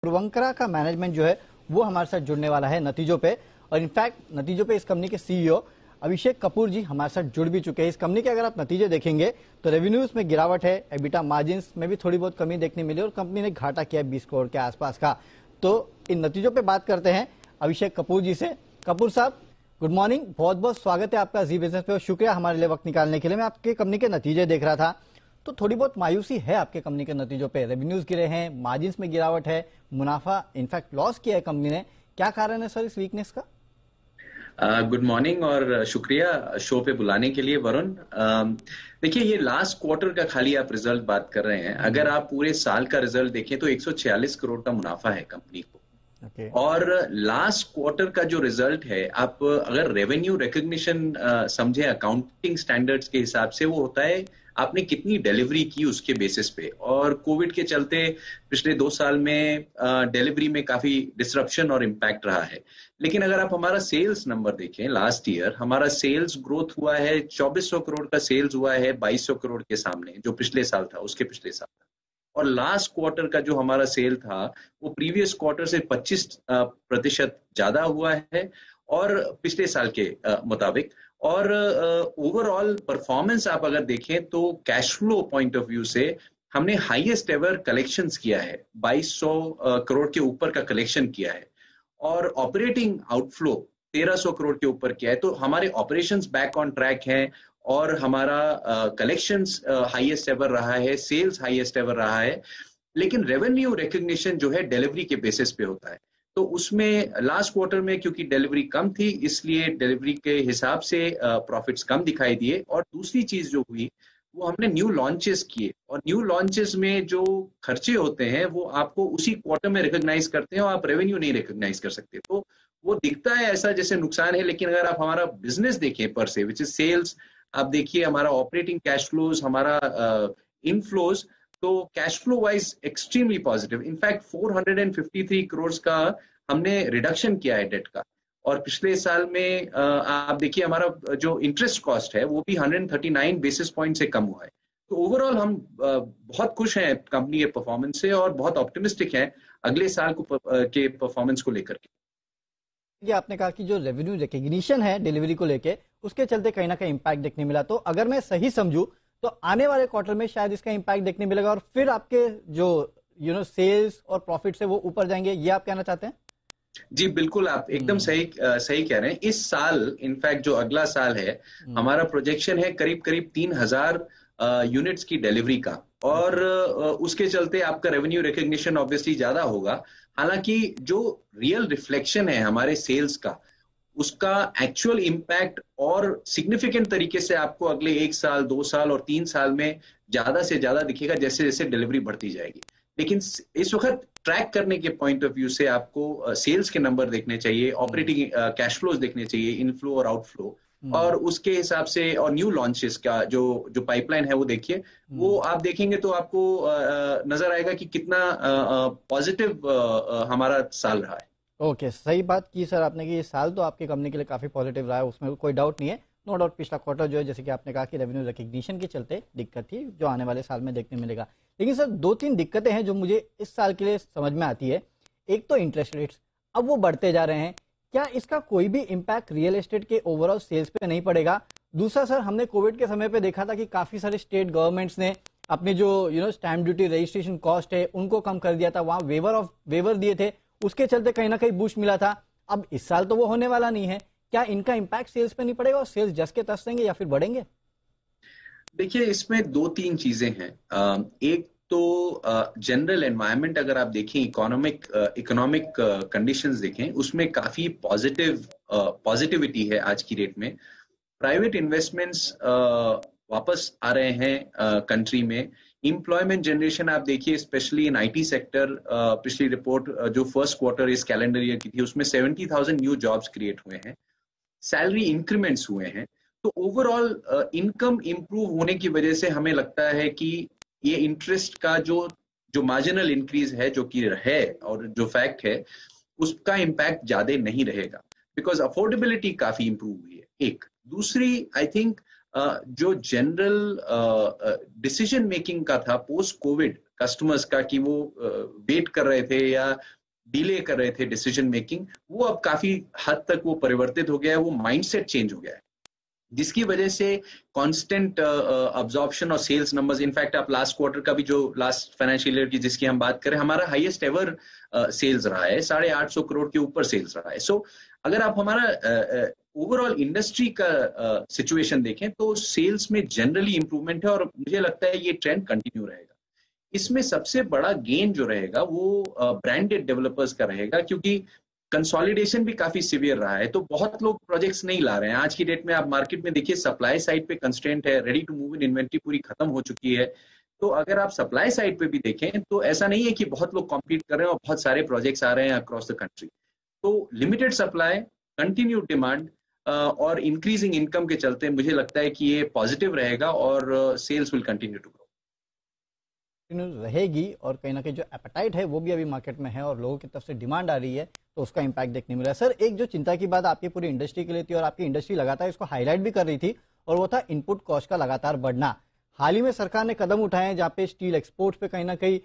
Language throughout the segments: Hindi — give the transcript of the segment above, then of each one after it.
पूर्वंकरा का मैनेजमेंट जो है वो हमारे साथ जुड़ने वाला है नतीजों पे। और इनफैक्ट नतीजों पे इस कंपनी के सीईओ अभिषेक कपूर जी हमारे साथ जुड़ भी चुके हैं। इस कंपनी के अगर आप नतीजे देखेंगे तो रेवेन्यूज में गिरावट है, एबिटा मार्जिन्स में भी थोड़ी बहुत कमी देखने मिली और कंपनी ने घाटा किया है 20 करोड़ के आसपास का। तो इन नतीजों पे बात करते हैं अभिषेक कपूर जी से। कपूर साहब, गुड मॉर्निंग, बहुत बहुत स्वागत है आपका जी बिजनेस पे और शुक्रिया हमारे लिए वक्त निकालने के लिए। मैं आपके कंपनी के नतीजे देख रहा था तो थोड़ी बहुत मायूसी है आपके कंपनी के नतीजों पे। रेवेन्यूज गिरे हैं, मार्जिन्स में गिरावट है, मुनाफा इनफैक्ट लॉस किया है कंपनी ने। क्या कारण है सर इस वीकनेस का? गुड मॉर्निंग और शुक्रिया शो पे बुलाने के लिए वरुण। देखिए, ये लास्ट क्वार्टर का खाली आप रिजल्ट बात कर रहे हैं। अगर आप पूरे साल का रिजल्ट देखें तो 146 करोड़ का मुनाफा है कंपनी को। और लास्ट क्वार्टर का जो रिजल्ट है, आप अगर रेवेन्यू रिकग्निशन समझे अकाउंटिंग स्टैंडर्ड्स के हिसाब से, वो होता है आपने कितनी डिलीवरी की उसके बेसिस पे। और कोविड के चलते पिछले 2 साल में डिलीवरी में काफी डिसरप्शन और इम्पैक्ट रहा है। लेकिन अगर आप हमारा सेल्स नंबर देखें, लास्ट ईयर हमारा सेल्स ग्रोथ हुआ है, 2400 करोड़ का सेल्स हुआ है 2200 करोड़ के सामने, जो पिछले साल था उसके पिछले साल था। और लास्ट क्वार्टर का जो हमारा सेल था वो प्रीवियस क्वार्टर से 25% ज्यादा हुआ है और पिछले साल के मुताबिक। और ओवरऑल परफॉर्मेंस आप अगर देखें तो cash flow point of view से हमने हाईएस्ट एवर कलेक्शंस किया है, 2200 करोड़ के ऊपर का कलेक्शन किया है। और ऑपरेटिंग आउटफ्लो 1300 करोड़ के ऊपर किया है। तो हमारे ऑपरेशंस बैक ऑन ट्रैक हैं और हमारा कलेक्शंस हाईएस्ट एवर रहा है, सेल्स हाईएस्ट एवर रहा है। लेकिन रेवेन्यू रिकग्निशन जो है डिलीवरी के बेसिस पे होता है। तो उसमें लास्ट क्वार्टर में क्योंकि डिलीवरी कम थी, इसलिए डिलीवरी के हिसाब से प्रॉफिट्स कम दिखाई दिए। और दूसरी चीज जो हुई वो हमने न्यू लॉन्चेस किए, और न्यू लॉन्चेस में जो खर्चे होते हैं वो आपको उसी क्वार्टर में रिकॉग्नाइज करते हैं और आप रेवेन्यू नहीं रिकॉग्नाइज कर सकते। तो वो दिखता है ऐसा जैसे नुकसान है, लेकिन अगर आप हमारा बिजनेस देखें पर से, विच इज सेल्स, आप देखिए हमारा ऑपरेटिंग कैश फ्लोज, हमारा इनफ्लोज, तो cash flow wise extremely positive. In fact 453 crore का हमने रिडक्शन किया है डेट का। और पिछले साल में आप देखिए हमारा जो इंटरेस्ट कॉस्ट है वो भी 139 बेसिस पॉइंट से कम हुआ है। तो ओवरऑल हम बहुत खुश हैं कंपनी के परफॉर्मेंस से और बहुत ऑप्टिमिस्टिक हैं अगले साल के परफॉर्मेंस को लेकर के। ये आपने कहा कि जो रेवेन्यू रिकग्निशन है डिलीवरी को लेके, उसके चलते कहीं ना कहीं इंपैक्ट देखने मिला। तो अगर मैं सही समझूं तो आने वाले क्वार्टर में शायद इसका इंपैक्ट देखने मिलेगा और फिर आपके जो सेल्स और प्रॉफिट से वो ऊपर जाएंगे, ये आप कहना चाहते हैं? जी बिल्कुल, आप एकदम सही कह रहे हैं। इस साल इनफैक्ट जो अगला साल है, हमारा प्रोजेक्शन है करीब करीब 3000 यूनिट्स की डिलीवरी का। और उसके चलते आपका रेवेन्यू रिकग्निशन ऑब्वियसली ज्यादा होगा। हालांकि जो रियल रिफ्लेक्शन है हमारे सेल्स का, उसका एक्चुअल इम्पैक्ट और सिग्निफिकेंट तरीके से आपको अगले 1 साल, 2 साल और 3 साल में ज्यादा से ज्यादा दिखेगा जैसे जैसे डिलीवरी बढ़ती जाएगी। लेकिन इस वक्त ट्रैक करने के पॉइंट ऑफ व्यू से आपको सेल्स के नंबर देखने चाहिए, ऑपरेटिंग कैश फ्लोज देखने चाहिए, इनफ्लो और आउटफ्लो, और उसके हिसाब से, और न्यू लॉन्चेस का जो पाइपलाइन है वो देखिए। वो आप देखेंगे तो आपको नजर आएगा कि कितना पॉजिटिव हमारा साल रहा है। ओके, सही बात की सर आपने कि ये साल तो आपकी कंपनी के लिए काफी पॉजिटिव रहा है, उसमें कोई डाउट नहीं है। नो डाउट पिछला क्वार्टर जो है, जैसे कि आपने कहा कि रेवेन्यू रिकग्निशन के चलते दिक्कत थी, जो आने वाले साल में देखने मिलेगा। लेकिन सर 2-3 दिक्कतें हैं जो मुझे इस साल के लिए समझ में आती है। एक तो इंटरेस्ट रेट्स, अब वो बढ़ते जा रहे हैं, क्या इसका कोई भी इम्पैक्ट रियल एस्टेट के ओवरऑल सेल्स पे नहीं पड़ेगा? दूसरा सर, हमने कोविड के समय पे देखा था कि काफी सारे स्टेट गवर्नमेंट्स ने अपने जो स्टैम्प ड्यूटी रजिस्ट्रेशन कॉस्ट है उनको कम कर दिया था, वहां वेवर दिए थे, उसके चलते कहीं ना कहीं बूस्ट मिला था। अब इस साल तो वो होने वाला नहीं है, क्या इनका इंपैक्ट सेल्स पे नहीं पड़ेगा और सेल्स जस के तस रहेंगे या फिर बढ़ेंगे? देखिए, इसमें 2-3 चीजें हैं। एक तो जनरल एनवायरनमेंट अगर आप देखें, इकोनॉमिक कंडीशंस देखें, उसमें काफी पॉजिटिविटी है आज की डेट में। प्राइवेट इन्वेस्टमेंट्स वापस आ रहे हैं कंट्री में। एम्प्लॉयमेंट जनरेशन आप देखिए, स्पेशली इन आईटी सेक्टर, पिछली रिपोर्ट जो फर्स्ट क्वार्टर इस कैलेंडर ईयर की थी उसमें 70,000 न्यू जॉब्स क्रिएट हुए हैं, सैलरी इंक्रीमेंट्स हुए हैं। तो ओवरऑल इनकम इंप्रूव होने की वजह से हमें लगता है कि ये इंटरेस्ट का जो मार्जिनल इंक्रीज है, जो कि है और जो फैक्ट है, उसका इम्पैक्ट ज्यादा नहीं रहेगा, बिकॉज अफोर्डेबिलिटी काफी इंप्रूव हुई है। एक दूसरी, आई थिंक जो जनरल डिसीजन मेकिंग का था पोस्ट कोविड कस्टमर्स का कि वो वेट कर रहे थे या डिले कर रहे थे डिसीजन मेकिंग, वो अब काफी हद तक वो परिवर्तित हो गया है, वो माइंडसेट चेंज हो गया है, जिसकी वजह से कांस्टेंट अब्जॉर्प्शन और सेल्स नंबर्स, इनफैक्ट आप लास्ट क्वार्टर का भी, जो लास्ट फाइनेंशियल ईयर की जिसकी हम बात करें, हमारा हाईएस्ट एवर सेल्स रहा है, 850 करोड़ के ऊपर सेल्स रहा है। सो अगर आप हमारा ओवरऑल इंडस्ट्री का सिचुएशन देखें तो सेल्स में जनरली इंप्रूवमेंट है और मुझे लगता है ये ट्रेंड कंटिन्यू रहेगा। इसमें सबसे बड़ा गेन जो रहेगा वो ब्रांडेड डेवलपर्स का रहेगा, क्योंकि कंसोलिडेशन भी काफी सीवियर रहा है, तो बहुत लोग प्रोजेक्ट्स नहीं ला रहे हैं। आज की डेट में आप मार्केट में देखिए, सप्लाई साइड पे कंस्ट्रेंट है, ready to move in inventory पूरी खत्म हो चुकी है। तो अगर आप सप्लाई साइड पे भी देखें तो ऐसा नहीं है कि बहुत लोग कॉम्पीट कर रहे हैं और बहुत सारे प्रोजेक्ट्स आ रहे हैं अक्रॉस द कंट्री। तो लिमिटेड सप्लाई, कंटिन्यूड डिमांड और इंक्रीजिंग इनकम के चलते मुझे लगता है कि ये पॉजिटिव रहेगा और sales will continue to grow रहेगी। और कहीं ना कहीं जो एपेटाइट है वो भी अभी मार्केट में है और लोगों की तरफ से डिमांड आ रही है, तो उसका इंपैक्ट देखने मिला। सर, एक जो चिंता की बात आपकी पूरी इंडस्ट्री के लिए थी और आपकी इंडस्ट्री लगातार इसको हाईलाइट भी कर रही थी, और वो था इनपुट कॉस्ट का लगातार बढ़ना। हाल ही में सरकार ने कदम उठाए हैं जहाँ पे स्टील एक्सपोर्ट पे कहीं ना कहीं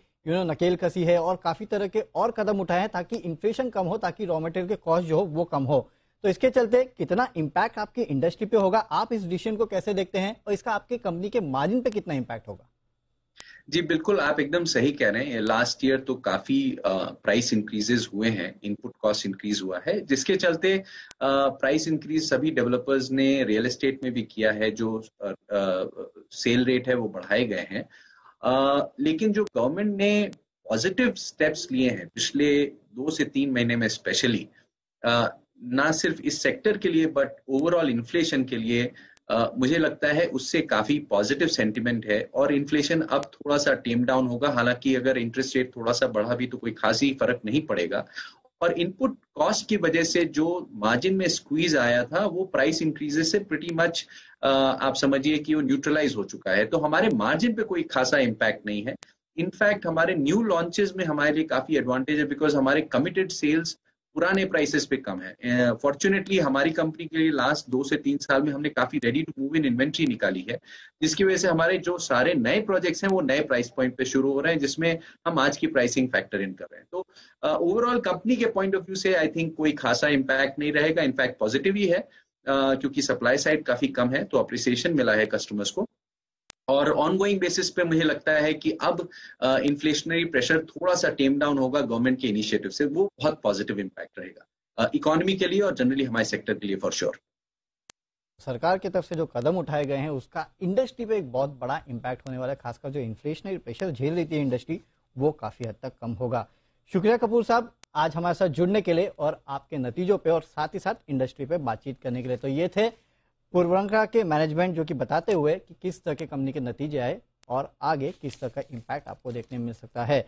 नकेल कसी है और काफी तरह के और कदम उठाए हैं ताकि इन्फ्लेशन कम हो, ताकि रॉ मटेरियल के कॉस्ट जो हो वो कम हो। तो इसके चलते कितना इंपैक्ट आपकी इंडस्ट्री पे होगा, आप इस डिसीजन को कैसे देखते हैं और इसका आपके कंपनी के मार्जिन पे कितना इंपैक्ट होगा? जी बिल्कुल, आप एकदम सही कह रहे हैं। लास्ट ईयर तो काफी प्राइस इंक्रीजेस हुए हैं, इनपुट कॉस्ट इंक्रीज हुआ है, जिसके चलते प्राइस इंक्रीज सभी डेवलपर्स ने रियल एस्टेट में भी किया है। जो सेल रेट है वो बढ़ाए गए हैं, लेकिन जो गवर्नमेंट ने पॉजिटिव स्टेप्स लिए हैं पिछले 2 से 3 महीने में स्पेशली, ना सिर्फ इस सेक्टर के लिए बट ओवरऑल इन्फ्लेशन के लिए, मुझे लगता है उससे काफी पॉजिटिव सेंटिमेंट है और इन्फ्लेशन अब थोड़ा सा टेम डाउन होगा। हालांकि अगर इंटरेस्ट रेट थोड़ा सा बढ़ा भी तो कोई खासी फर्क नहीं पड़ेगा। और इनपुट कॉस्ट की वजह से जो मार्जिन में स्क्वीज आया था वो प्राइस इंक्रीजेस से प्रीटी मच आप समझिए कि वो न्यूट्रलाइज हो चुका है, तो हमारे मार्जिन पे कोई खासा इम्पैक्ट नहीं है। इनफैक्ट हमारे न्यू लॉन्चेस में हमारे लिए काफी एडवांटेज है, बिकॉज हमारे कमिटेड सेल्स पुराने प्राइसेस पे कम है। फॉर्चुनेटली हमारी कंपनी के लिए लास्ट 2 से 3 साल में हमने काफी ready to move in inventory निकाली है, जिसकी वजह से हमारे जो सारे नए प्रोजेक्ट्स हैं वो नए प्राइस पॉइंट पे शुरू हो रहे हैं, जिसमें हम आज की प्राइसिंग फैक्टर इन कर रहे हैं। तो ओवरऑल कंपनी के पॉइंट ऑफ व्यू से आई थिंक कोई खासा इम्पैक्ट नहीं रहेगा, इनफैक्ट पॉजिटिव ही है, क्योंकि सप्लाई साइड काफी कम है, तो अप्रिसिएशन मिला है कस्टमर्स को। और ऑनगोइंग बेसिस पे मुझे लगता है कि अब इन्फ्लेशनरी प्रेशर थोड़ा सा टेम डाउन होगा गवर्नमेंट के इनिशिएटिव से, वो बहुत पॉजिटिव इम्पैक्ट रहेगा इकोनॉमी के लिए और जनरली हमारे सेक्टर के लिए फॉर श्योर। सरकार की तरफ से जो कदम उठाए गए हैं उसका इंडस्ट्री पे एक बहुत बड़ा इंपैक्ट होने वाला है, खासकर जो इन्फ्लेशनरी प्रेशर झेल रही थी इंडस्ट्री, वो काफी हद तक कम होगा। शुक्रिया कपूर साहब, आज हमारे साथ जुड़ने के लिए और आपके नतीजों पे और साथ ही साथ इंडस्ट्री पे बातचीत करने के लिए। तो ये थे पूर्वांका के मैनेजमेंट जो कि बताते हुए कि किस तरह के कंपनी के नतीजे आए और आगे किस तरह का इंपैक्ट आपको देखने में मिल सकता है।